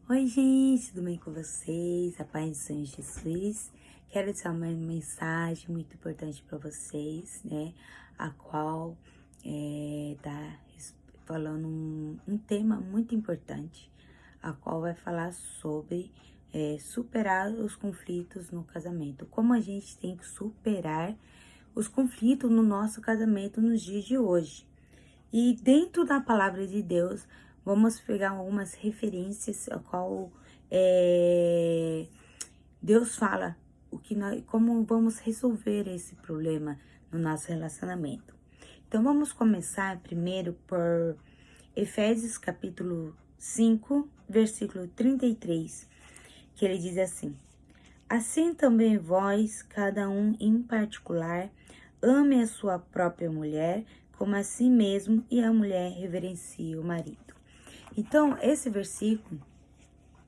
Oi, gente, tudo bem com vocês? A paz do Senhor Jesus. Quero deixar uma mensagem muito importante para vocês, né? A qual tá falando um tema muito importante, a qual vai falar sobre superar os conflitos no casamento. Como a gente tem que superar os conflitos no nosso casamento nos dias de hoje. E dentro da palavra de Deus, vamos pegar algumas referências a qual Deus fala como vamos resolver esse problema no nosso relacionamento. Então vamos começar primeiro por Efésios capítulo 5, versículo 33, que ele diz assim: Assim também vós, cada um em particular, ame a sua própria mulher como a si mesmo, e a mulher reverencie o marido. Então, esse versículo,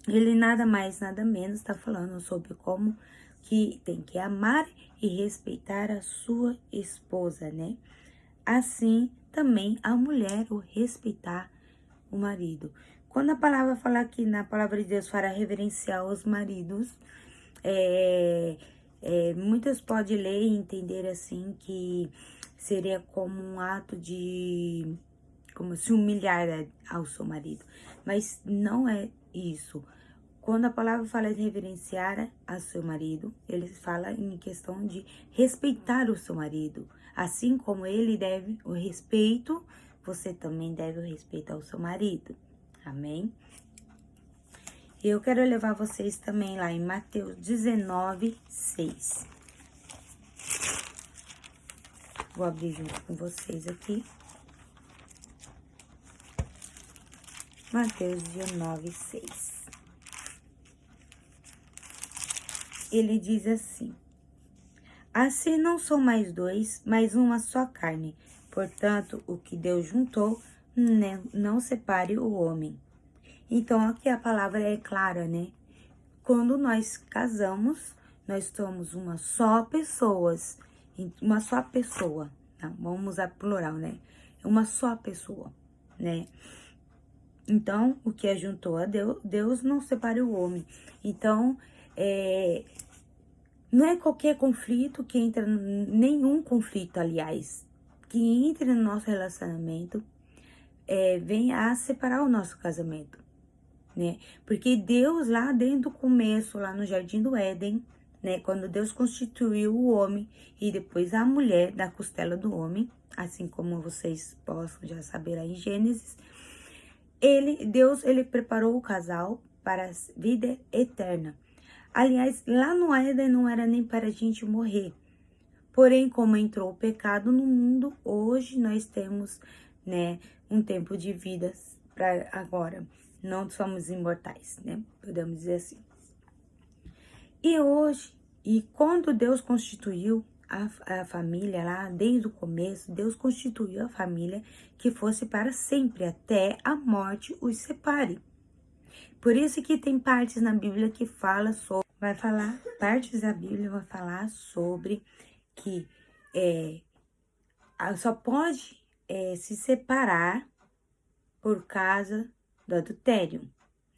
ele nada mais, nada menos está falando sobre como que tem que amar e respeitar a sua esposa, né? Assim, também a mulher o respeitar o marido. Quando a palavra fala aqui, na palavra de Deus, para reverenciar os maridos, muitas podem ler e entender assim que seria como um ato de como se humilhar ao seu marido, mas não é isso. Quando a palavra fala de reverenciar a seu marido, ele fala em questão de respeitar o seu marido, assim como ele deve o respeito, você também deve o respeito ao seu marido. Amém? Eu quero levar vocês também lá em Mateus 19, 6. Vou abrir junto com vocês aqui. Mateus 19, 6. Ele diz assim: Assim não são mais dois, mas uma só carne. Portanto, o que Deus juntou, não separe o homem. Então, aqui a palavra é clara, né? Quando nós casamos, nós somos uma só pessoa, tá? Vamos usar plural, né? Uma só pessoa, né? Então, o que ajuntou a Deus não separa o homem. Então, não é qualquer conflito que entra, nenhum conflito, aliás, que entre no nosso relacionamento, vem a separar o nosso casamento, né? Porque Deus, lá desde o começo, lá no Jardim do Éden, né? Quando Deus constituiu o homem e depois a mulher da costela do homem, assim como vocês possam já saber lá em Gênesis, Deus preparou o casal para a vida eterna. Aliás, lá no Éden não era nem para a gente morrer. Porém, como entrou o pecado no mundo, hoje nós temos, né, um tempo de vida para agora. Não somos imortais, né? Podemos dizer assim. E quando Deus constituiu a família lá, desde o começo, Deus constituiu a família que fosse para sempre, até a morte os separe. Por isso que tem partes na Bíblia que partes da Bíblia vai falar sobre que só pode se separar por causa do adultério,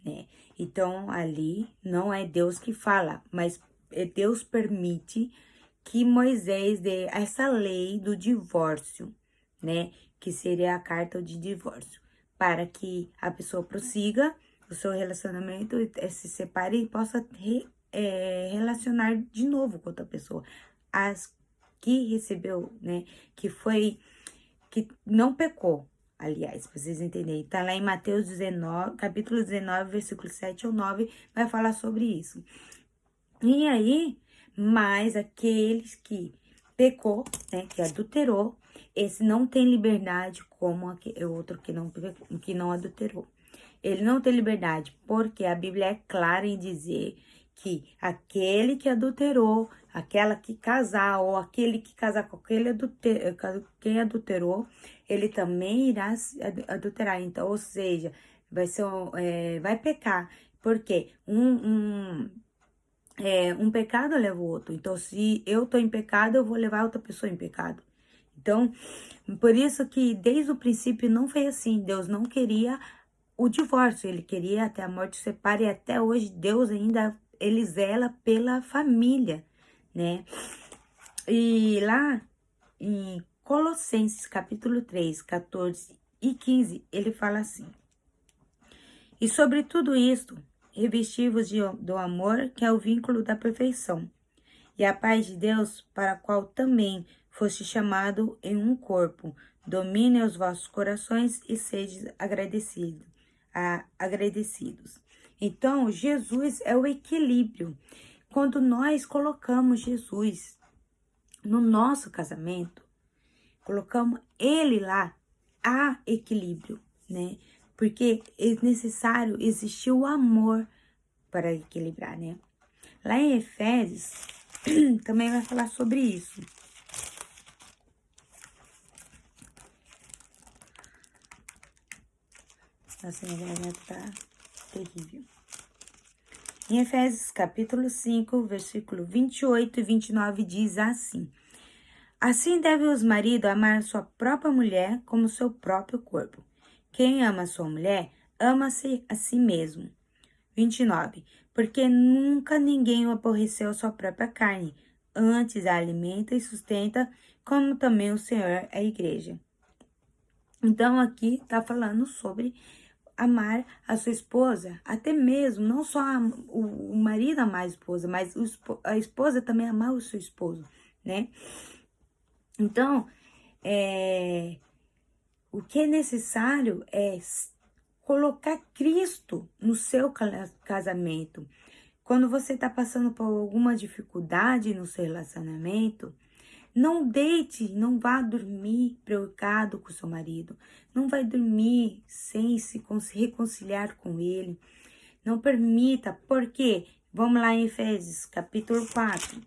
né? Então, ali não é Deus que fala, mas Deus permite que Moisés dê essa lei do divórcio, né? Que seria a carta de divórcio, para que a pessoa prossiga o seu relacionamento, se separe e possa relacionar de novo com outra pessoa. As que recebeu, né? Que não pecou, aliás, pra vocês entenderem. Tá lá em Mateus 19, capítulo 19, versículo 7 ou 9, vai falar sobre isso. E aí, mas aqueles que pecou, né, que adulterou, esse não tem liberdade como o outro que não adulterou. Ele não tem liberdade, porque a Bíblia é clara em dizer que aquele que adulterou, aquela que casar, ou aquele que casar com quem adulterou, ele também irá adulterar. Então, ou seja, vai pecar. Porque um pecado leva o outro. Então, se eu tô em pecado, eu vou levar outra pessoa em pecado. Então, por isso que desde o princípio não foi assim. Deus não queria o divórcio. Ele queria até a morte separe, e até hoje Deus ainda, ele zela pela família, né? E lá em Colossenses capítulo 3, 14 e 15, ele fala assim: e sobre tudo isto, revesti-vos do amor, que é o vínculo da perfeição, e a paz de Deus, para a qual também foste chamado em um corpo, domine os vossos corações e sede agradecidos. Então, Jesus é o equilíbrio. Quando nós colocamos Jesus no nosso casamento, colocamos ele lá, há equilíbrio, né? Porque é necessário existir o amor para equilibrar, né? Lá em Efésios, também vai falar sobre isso. Nossa, minha garganta tá terrível. Em Efésios capítulo 5, versículo 28 e 29, diz assim: assim deve os maridos amar sua própria mulher como seu próprio corpo. Quem ama sua mulher, ama-se a si mesmo. 29. Porque nunca ninguém aborreceu sua própria carne, antes a alimenta e sustenta, como também o Senhor a igreja. Então aqui tá falando sobre amar a sua esposa, até mesmo, não só o marido amar a esposa, mas a esposa também amar o seu esposo, né? Então, o que é necessário é colocar Cristo no seu casamento. Quando você está passando por alguma dificuldade no seu relacionamento, não deite, não vá dormir preocupado com seu marido. Não vai dormir sem se reconciliar com ele. Não permita, porque, vamos lá em Efésios capítulo 4,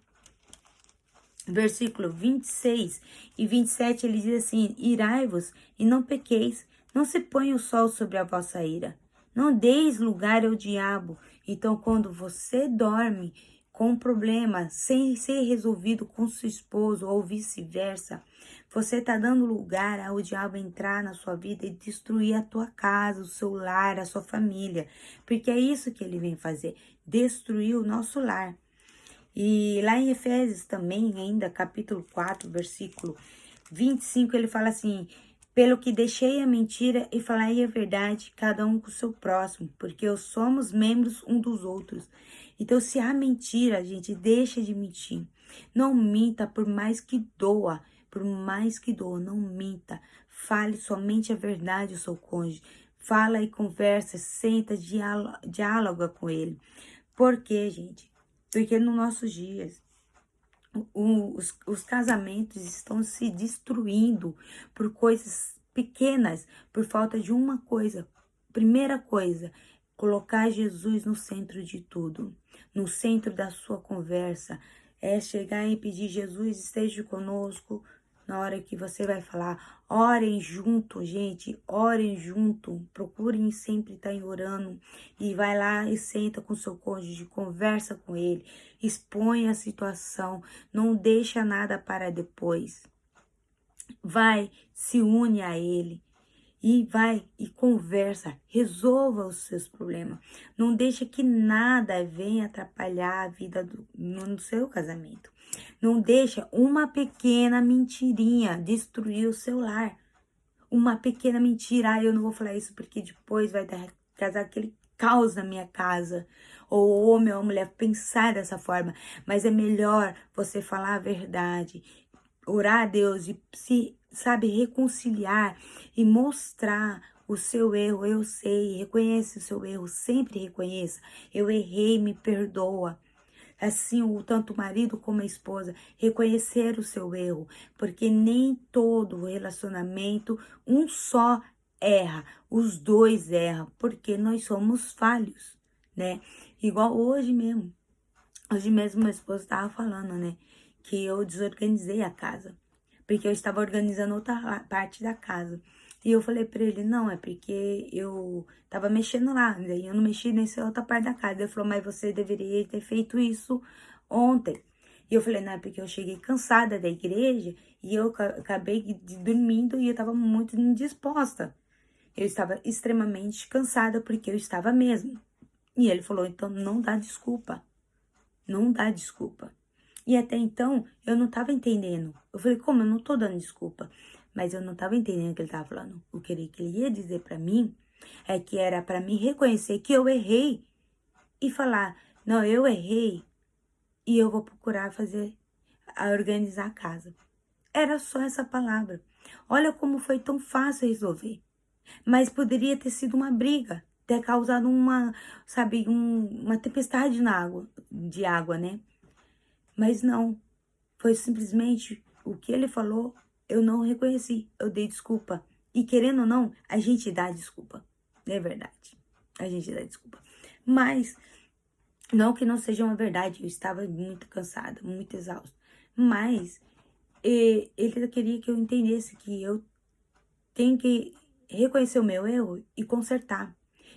versículo 26 e 27, ele diz assim: irai-vos e não pequeis, não se ponha o sol sobre a vossa ira. Não deis lugar ao diabo. Então, quando você dorme com um problema sem ser resolvido com seu esposo ou vice-versa, você está dando lugar ao diabo entrar na sua vida e destruir a tua casa, o seu lar, a sua família. Porque é isso que ele vem fazer, destruir o nosso lar. E lá em Efésios também, ainda capítulo 4, versículo 25, ele fala assim: pelo que deixei a mentira e falei a verdade, cada um com o seu próximo, porque somos membros um dos outros. Então, se há mentira, gente, deixa de mentir. Não minta, por mais que doa, não minta. Fale somente a verdade ao seu cônjuge. Fala e conversa, senta, dialoga com ele. Por quê, gente? Porque nos nossos dias, os casamentos estão se destruindo por coisas pequenas, por falta de uma coisa. Primeira coisa, colocar Jesus no centro de tudo, no centro da sua conversa. É chegar e pedir: Jesus, esteja conosco. Na hora que você vai falar, orem junto, gente, orem junto, procurem sempre estar orando, e vai lá e senta com seu cônjuge, conversa com ele, expõe a situação, não deixa nada para depois. Vai, se une a ele e vai e conversa, resolva os seus problemas. Não deixa que nada venha atrapalhar a vida no seu casamento. Não deixa uma pequena mentirinha destruir o seu lar. Uma pequena mentira: eu não vou falar isso porque depois vai causar aquele caos na minha casa. Ou homem ou mulher pensar dessa forma. Mas é melhor você falar a verdade, orar a Deus e se, reconciliar e mostrar o seu erro. Eu sei, reconhece o seu erro, sempre reconheça. Eu errei, me perdoa. Assim, tanto o marido como a esposa, reconhecer o seu erro, porque nem todo relacionamento, um só erra, os dois erram, porque nós somos falhos, né? Igual hoje mesmo meu esposo estava falando, né, que eu desorganizei a casa, porque eu estava organizando outra parte da casa. E eu falei pra ele: não, é porque eu tava mexendo lá, daí eu não mexi nessa outra parte da casa. Ele falou: mas você deveria ter feito isso ontem. E eu falei: não, é porque eu cheguei cansada da igreja e eu acabei dormindo e eu tava muito indisposta. Eu estava extremamente cansada porque eu estava mesmo. E ele falou, então não dá desculpa. Não dá desculpa. E até então, eu não tava entendendo. Eu falei, como? Eu não tô dando desculpa. Mas eu não tava entendendo o que ele tava falando. O que ele ia dizer pra mim é que era pra mim reconhecer que eu errei e falar, não, eu errei e eu vou procurar organizar a casa. Era só essa palavra. Olha como foi tão fácil resolver. Mas poderia ter sido uma briga, ter causado uma tempestade de água, né? Mas não, foi simplesmente o que ele falou, eu não reconheci, eu dei desculpa. E querendo ou não, a gente dá desculpa, é verdade, a gente dá desculpa. Mas, não que não seja uma verdade, eu estava muito cansada, muito exausta. Mas, ele queria que eu entendesse que eu tenho que reconhecer o meu erro e consertar.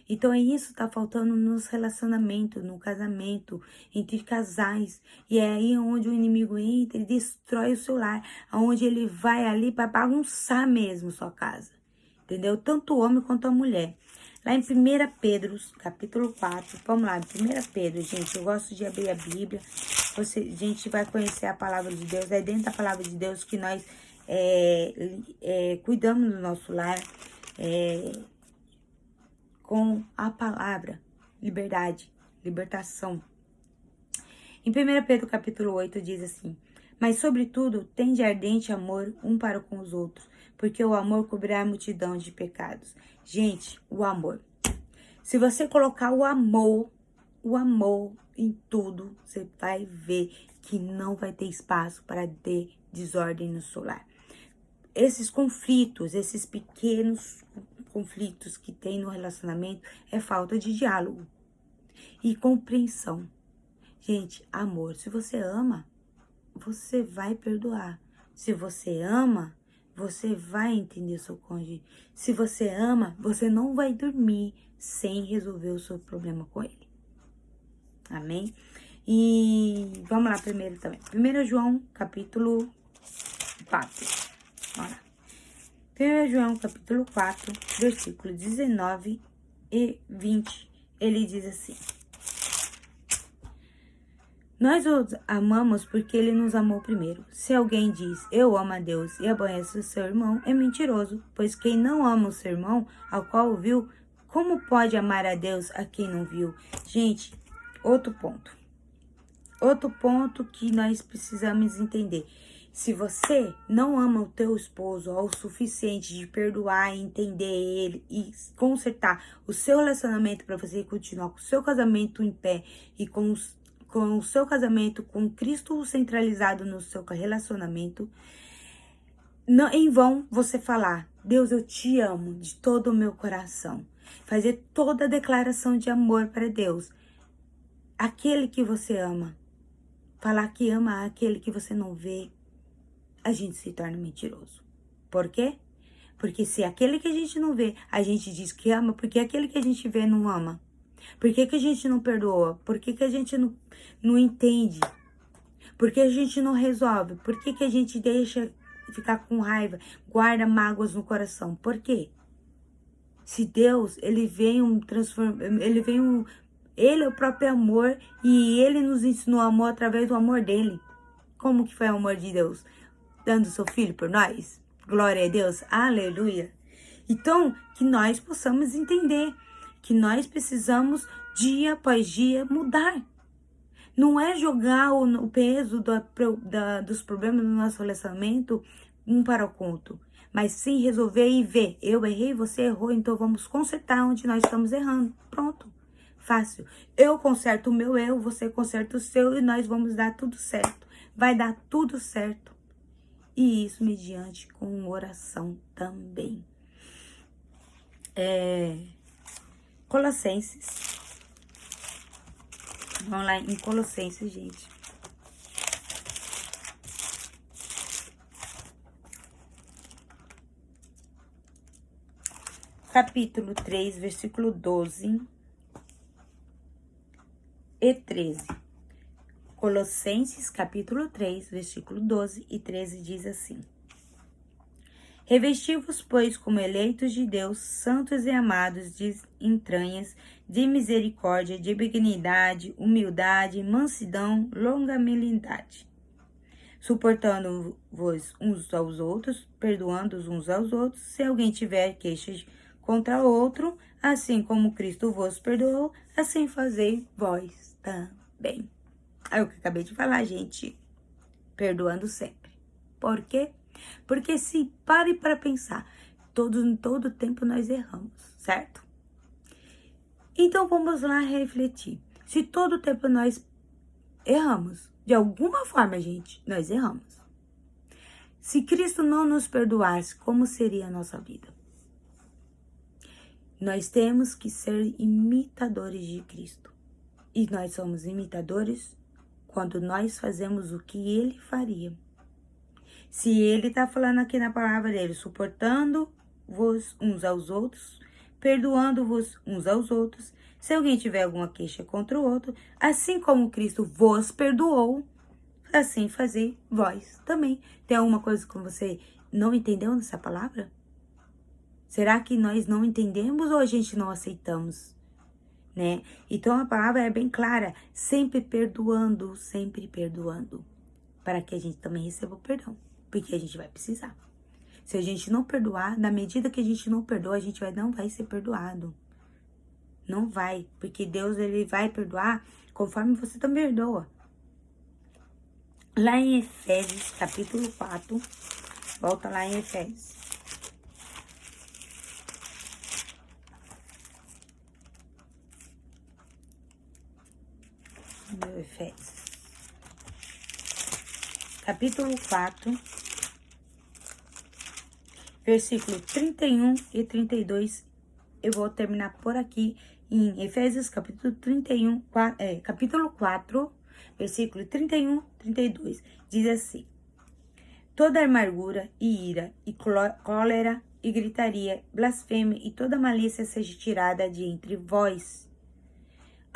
Então é isso que tá faltando nos relacionamentos, no casamento, entre casais. E é aí onde o inimigo entra e destrói o seu lar, onde ele vai ali para bagunçar mesmo sua casa. Entendeu? Tanto o homem quanto a mulher. Lá em 1 Pedro, capítulo 4, vamos lá, 1 Pedro, gente, eu gosto de abrir a Bíblia, a gente vai conhecer a palavra de Deus, é dentro da palavra de Deus que nós cuidamos do nosso lar, com a palavra, liberdade, libertação. Em 1 Pedro capítulo 8 diz assim, mas sobretudo, tende ardente amor um para com os outros, porque o amor cobrirá a multidão de pecados. Gente, o amor. Se você colocar o amor em tudo, você vai ver que não vai ter espaço para ter desordem no seu lar. Esses conflitos, esses pequenos conflitos que tem no relacionamento é falta de diálogo e compreensão. Gente, amor, se você ama, você vai perdoar. Se você ama, você vai entender o seu cônjuge. Se você ama, você não vai dormir sem resolver o seu problema com ele. Amém? E vamos lá primeiro também. 1 João, capítulo 4. Vamos lá. 1 João, capítulo 4, versículo 19 e 20. Ele diz assim. Nós o amamos porque ele nos amou primeiro. Se alguém diz, eu amo a Deus e aborrece o seu irmão, é mentiroso. Pois quem não ama o seu irmão, ao qual o viu, como pode amar a Deus a quem não viu? Gente, outro ponto. Outro ponto que nós precisamos entender. Se você não ama o teu esposo ao suficiente de perdoar, entender ele e consertar o seu relacionamento para você continuar com o seu casamento em pé e com o seu casamento com Cristo centralizado no seu relacionamento, não, em vão você falar, Deus, eu te amo de todo o meu coração. Fazer toda a declaração de amor para Deus. Aquele que você ama. Falar que ama aquele que você não vê, a gente se torna mentiroso. Por quê? Porque se aquele que a gente não vê, a gente diz que ama, porque aquele que a gente vê não ama. Por que a gente não perdoa? Por que a gente não entende? Por que a gente não resolve? Por que a gente deixa ficar com raiva, guarda mágoas no coração? Por quê? Se Deus, ele é o próprio amor e ele nos ensinou amor através do amor dele. Como que foi o amor de Deus? Dando seu filho por nós? Glória a Deus, aleluia. Então, que nós possamos entender que nós precisamos, dia após dia, mudar. Não é jogar o peso dos problemas do nosso relacionamento um para o conto, mas sim resolver e ver. Eu errei, você errou, então vamos consertar onde nós estamos errando. Pronto, fácil. Eu conserto o meu erro, você conserta o seu e nós vamos dar tudo certo. Vai dar tudo certo. E isso mediante com oração também. Colossenses. Vamos lá em Colossenses, gente. Capítulo 3, versículo 12 e 13. Colossenses, capítulo 3, versículo 12 e 13 diz assim. Revesti-vos, pois, como eleitos de Deus, santos e amados de entranhas, de misericórdia, de benignidade, humildade, mansidão, longanimidade, suportando-vos uns aos outros, perdoando-os uns aos outros, se alguém tiver queixas contra outro, assim como Cristo vos perdoou, assim fazei vós também. É o que eu acabei de falar, gente. Perdoando sempre. Por quê? Porque se pare para pensar, todo tempo nós erramos, certo? Então vamos lá refletir. Se todo tempo nós erramos, de alguma forma, gente, nós erramos. Se Cristo não nos perdoasse, como seria a nossa vida? Nós temos que ser imitadores de Cristo. E nós somos imitadores quando nós fazemos o que Ele faria. Se Ele está falando aqui na palavra dele, suportando-vos uns aos outros, perdoando-vos uns aos outros, se alguém tiver alguma queixa contra o outro, assim como Cristo vos perdoou, assim fazei vós também. Tem alguma coisa que você não entendeu nessa palavra? Será que nós não entendemos ou a gente não aceitamos? Né? Então a palavra é bem clara, sempre perdoando, para que a gente também receba o perdão, porque a gente vai precisar. Se a gente não perdoar, na medida que a gente não perdoa, a gente não vai ser perdoado. Não vai, porque Deus ele vai perdoar conforme você também perdoa. Lá em Efésios, capítulo 4, volta lá em Efésios. Efésios. Capítulo 4, versículo 31 e 32. Eu vou terminar por aqui em Efésios, capítulo 4, versículo 31 e 32. Diz assim: toda amargura e ira e cólera e gritaria, blasfêmia e toda malícia seja tirada de entre vós.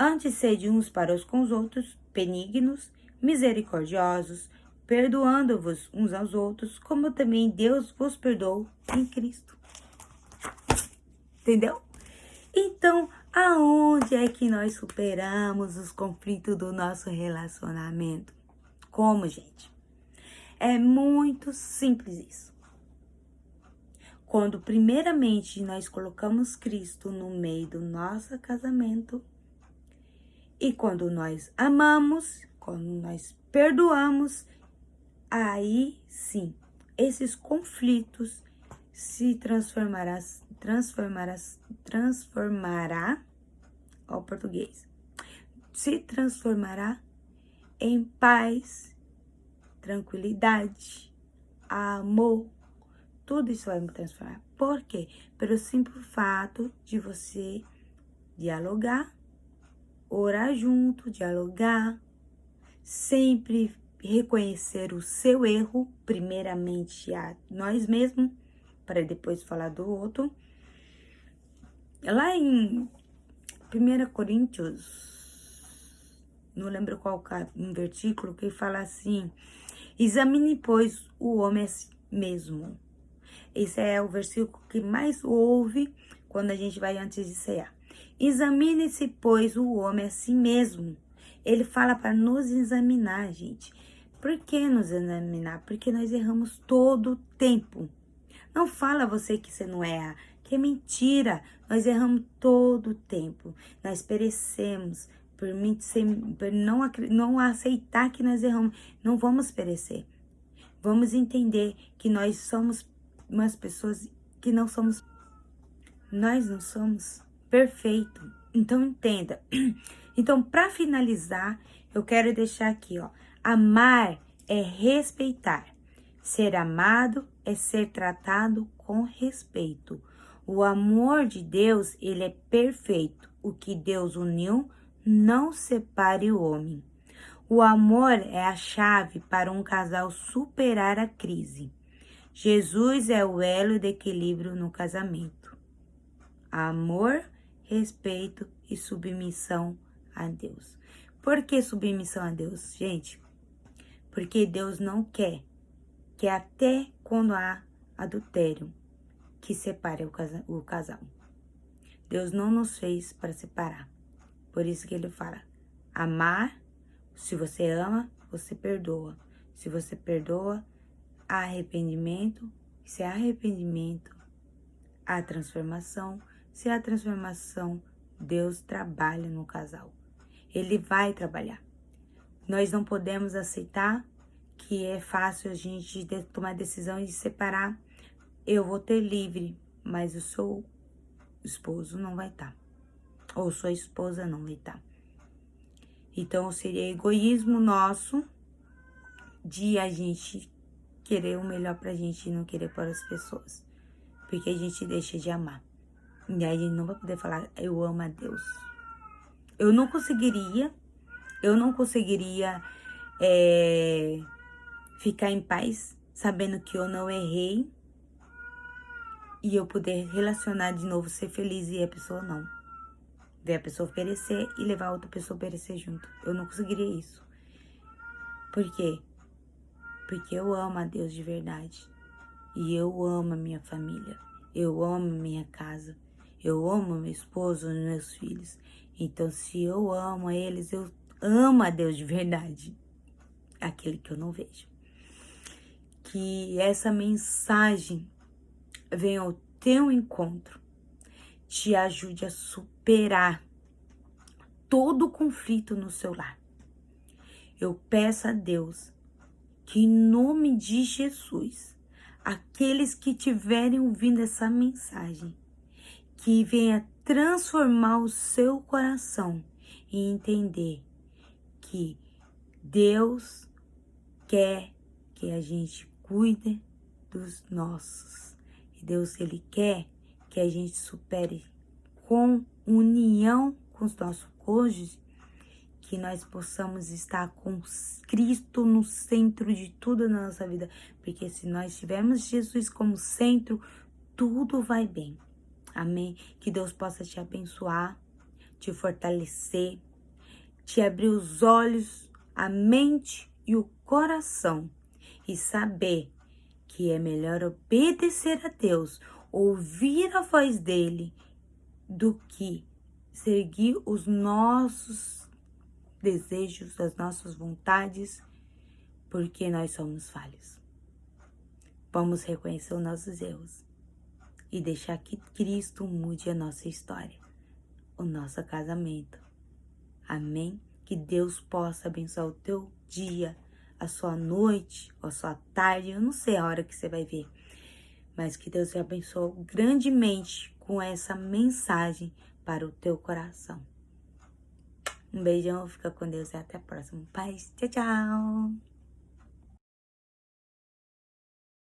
Antes sede uns para os com os outros, benignos, misericordiosos, perdoando-vos uns aos outros, como também Deus vos perdoou em Cristo. Entendeu? Então, aonde é que nós superamos os conflitos do nosso relacionamento? Como, gente? É muito simples isso. Quando primeiramente nós colocamos Cristo no meio do nosso casamento, e quando nós amamos, quando nós perdoamos, aí sim, esses conflitos se transformará, ó português, se transformará em paz, tranquilidade, amor, tudo isso vai me transformar. Por quê? Pelo simples fato de você dialogar, orar junto, dialogar, sempre reconhecer o seu erro, primeiramente a nós mesmos, para depois falar do outro. Lá em 1 Coríntios, não lembro qual um versículo, que fala assim: examine, pois, o homem a si mesmo. Esse é o versículo que mais ouve quando a gente vai antes de cear. Examine-se, pois, o homem a si mesmo. Ele fala para nos examinar, gente. Por que nos examinar? Porque nós erramos todo o tempo. Não fala você que você não erra, que é mentira. Nós erramos todo o tempo. Nós perecemos por não aceitar que nós erramos. Não vamos perecer. Vamos entender que nós somos umas pessoas que não somos. Nós não somos perfeitos. Então entenda. Então, para finalizar, eu quero deixar aqui, ó. Amar é respeitar. Ser amado é ser tratado com respeito. O amor de Deus, ele é perfeito. O que Deus uniu, não separe o homem. O amor é a chave para um casal superar a crise. Jesus é o elo de equilíbrio no casamento. Amor, respeito e submissão a Deus. Por que submissão a Deus, gente? Porque Deus não quer que até quando há adultério que separe o casal. Deus não nos fez para separar. Por isso que ele fala, amar, se você ama, você perdoa. Se você perdoa, há arrependimento. Se há arrependimento, há transformação. Se há transformação, Deus trabalha no casal. Ele vai trabalhar. Nós não podemos aceitar que é fácil a gente tomar decisão de separar. Eu vou ter livre, mas o seu esposo não vai estar. Ou sua esposa não vai estar. Então, seria egoísmo nosso de a gente querer o melhor pra gente e não querer para as pessoas. Porque a gente deixa de amar. E aí a gente não vai poder falar, eu amo a Deus. Eu não conseguiria ficar em paz, sabendo que eu não errei. E eu poder relacionar de novo, ser feliz e a pessoa não. Ver a pessoa perecer e levar a outra pessoa a perecer junto. Eu não conseguiria isso. Por quê? Porque eu amo a Deus de verdade. E eu amo a minha família. Eu amo a minha casa. Eu amo meu esposo e meus filhos. Então, se eu amo a eles, eu amo a Deus de verdade. Aquele que eu não vejo. Que essa mensagem venha ao teu encontro. Te ajude a superar todo o conflito no seu lar. Eu peço a Deus que, em nome de Jesus, aqueles que tiverem ouvindo essa mensagem, que venha transformar o seu coração e entender que Deus quer que a gente cuide dos nossos. E Deus, Ele quer que a gente supere com união com os nossos cônjuges, que nós possamos estar com Cristo no centro de tudo na nossa vida. Porque se nós tivermos Jesus como centro, tudo vai bem. Amém? Que Deus possa te abençoar, te fortalecer, te abrir os olhos, a mente e o coração. E saber que é melhor obedecer a Deus, ouvir a voz dele, do que seguir os nossos desejos, as nossas vontades, porque nós somos falhos. Vamos reconhecer os nossos erros e deixar que Cristo mude a nossa história, o nosso casamento. Amém? Que Deus possa abençoar o teu dia, a sua noite, a sua tarde, eu não sei a hora que você vai ver, mas que Deus te abençoe grandemente com essa mensagem para o teu coração. Um beijão, fica com Deus e até a próxima. Paz, tchau, tchau!